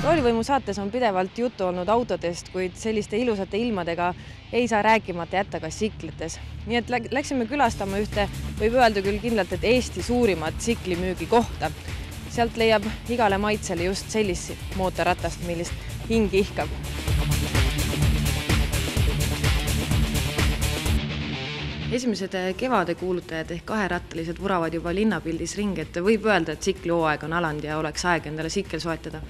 Roolivõimu saates on pidevalt juttu olnud autodest, kuid selliste ilusate ilmadega ei saa rääkimata jätta ka tsiklites. Nii et läksime külastama ühte, võib öelda küll kindlalt, et Eesti suurimat tsiklimüügi kohta. Sealt leiab igale maitsele just sellist mootorratast, millist hing ihkab. Esimesed kevade kuulutajad ehk kaherattalised vuravad juba linnapildis ring, et võib öelda, et tsiklihooaeg on alanud ja oleks aeg endale tsikkel soetada.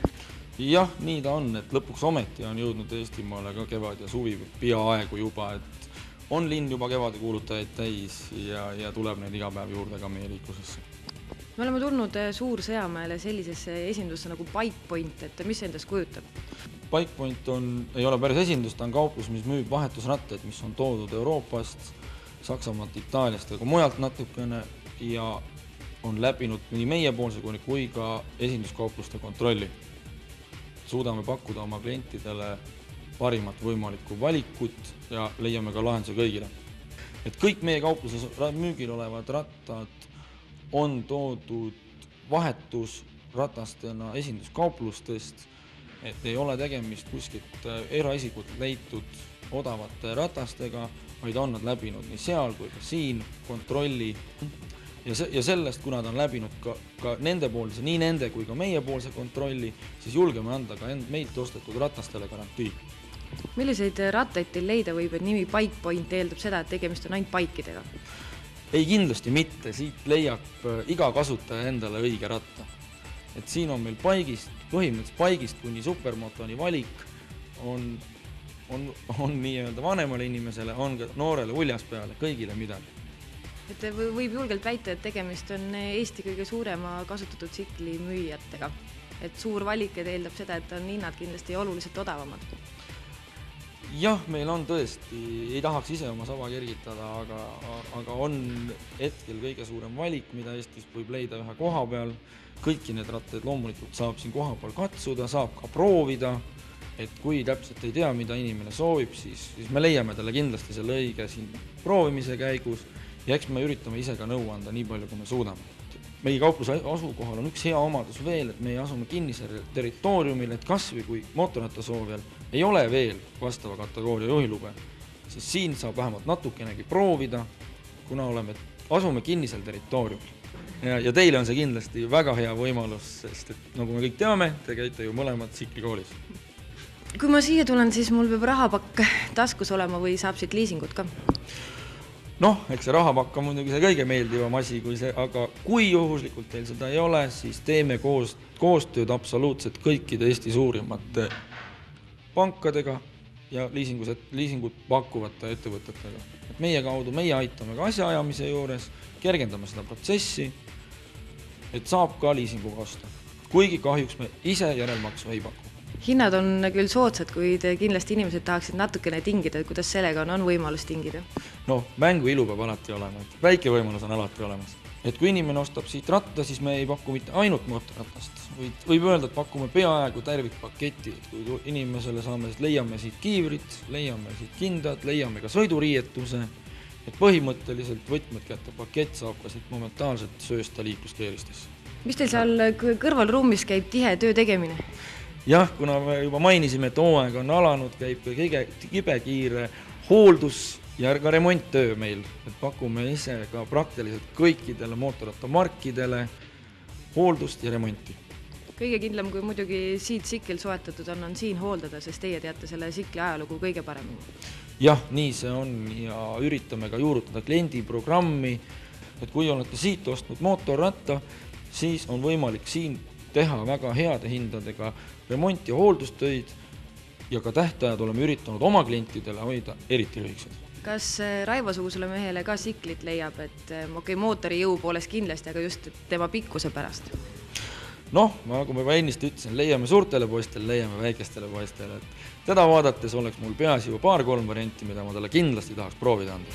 Jah, nii ta on, et lõpuks ometi on jõudnud Eestimaale ka kevad ja suvi peaaegu juba, et on linn juba kevade kuulutajaid täis ja tuleb neid iga päev juurde ka meie liiklusesse. Me oleme tulnud Suur-Sõjamäele sellisesse esindusse nagu Bikepoint, et mis endast kujutab? Bikepoint ei ole päris esindus, ta on kauplus, mis müüb vahetusrattaid, mis on toodud Euroopast, Saksamaalt, Itaaliast ja ka mujalt natukene ja on läbinud nii meiepoolse kui ka esinduskaupluste kontrolli. Suudame pakkuda oma klientidele parimat võimalikku valikut ja leiame ka lahenduse kõigile. Et kõik meie kaupluses müügil olevad rattad on toodud vahetusratastena esinduskauplustest, et ei ole tegemist kuskilt eraisikult leitud odavate ratastega, vaid on nad läbinud nii seal kui ka siin kontrolli. Ja sellest, kuna ta on läbinud ka nendepoolse, nii nende kui ka meiepoolse kontrolli, siis julgeme anda ka meilt ostetud ratastele garantii. Milliseid rattaid teil leida võib, et nimi Bikepoint eeldab seda, et tegemist on ainult baikidega? Ei, kindlasti mitte. Siit leiab iga kasutaja endale õige ratta. Et siin on meil põhimõtteliselt paigist kuni supermotoni valik on nii-öelda vanemale inimesele, on ka noorele uljas peale, kõigile midagi. Et võib julgelt väita, et tegemist on Eesti kõige suurema kasutatud tsikli müüjatega. Et suur valik eeldab seda, et on hinnad kindlasti oluliselt odavamad. Jah, meil on tõesti, ei tahaks ise oma saba kergitada, aga on hetkel kõige suurem valik, mida Eestis võib leida ühe koha peal. Kõiki need rattaid loomulikult saab siin koha peal katsuda, saab ka proovida. Et kui täpselt ei tea, mida inimene soovib, siis me leiame talle kindlasti selle õige siin proovimise käigus ja eks me üritame ise ka nõu anda nii palju, kui me suudame. Meie kaupluse asukohal on üks hea omadus veel, et me asume kinnisel territooriumil, et kas või kui mootorrattasoovijal ei ole veel vastava kategooria juhilube, siis siin saab vähemalt natukenegi proovida, kuna asume kinnisel territooriumil. Ja teile on see kindlasti väga hea võimalus, sest et nagu me kõik teame, te käite ju mõlemad tsiklikoolis. Kui ma siia tulen, siis mul peab rahapakk taskus olema või saab siit liisingut ka? Noh, eks see rahapakk on muidugi see kõige meeldivam asi, aga kui juhuslikult teil seda ei ole, siis teeme koostööd absoluutselt kõikide Eesti suurimate pankadega ja liisingut pakkuvate ettevõtetega. Et meie kaudu, meie aitame ka asjaajamise juures, kergendame seda protsessi, et saab ka liisinguga osta. Kuigi kahjuks me ise järelmaksu ei paku. Hinnad on küll soodsad, kuid kindlasti inimesed tahaksid natukene tingida, kuidas sellega on võimalus tingida? No, mängu ilu peab alati olema, et väike võimalus on alati olemas. Et kui inimene ostab siit ratta, siis me ei paku mitte ainult mootorratast. Võib öelda, et pakume peaaegu tervikpaketi, et kui inimesele leiame siit kiivrit, leiame siit kindad, leiame ka sõiduriietuse, et põhimõtteliselt võtmed kätte pakett saab ka siit momentaalselt söösta liikluskeelistesse. Mis teil seal kõrvalruumis käib tihe töö tegemine? Jah, kuna me juba mainisime, et hooaeg on alanud, käib ka kibekiire hooldus ja ka remonttöö meil. Et pakume ise ka praktiliselt kõikidele mootorrattamarkidele hooldust ja remonti. Kõige kindlam, kui muidugi siit tsikkel soetatud on siin hooldada, sest teie teate selle tsikli ajalugu kõige paremini. Jah, nii see on ja üritame ka juurutada kliendiprogrammi, et kui olete siit ostnud mootorratta, siis on võimalik siin teha väga heade hindadega remont- ja hooldustöid ja ka tähtajad oleme üritanud oma klientidele hoida eriti lühikesed. Kas Raivo-sugusele mehele ka tsiklit leiab, et mootori jõu poolest kindlasti, aga just tema pikkuse pärast? Noh, nagu ma ennist ütlesin, leiame suurtele poistele, leiame väikestele poistele. Teda vaadates oleks mul peas juba 2-3 varianti, mida ma talle kindlasti tahaks proovida anda.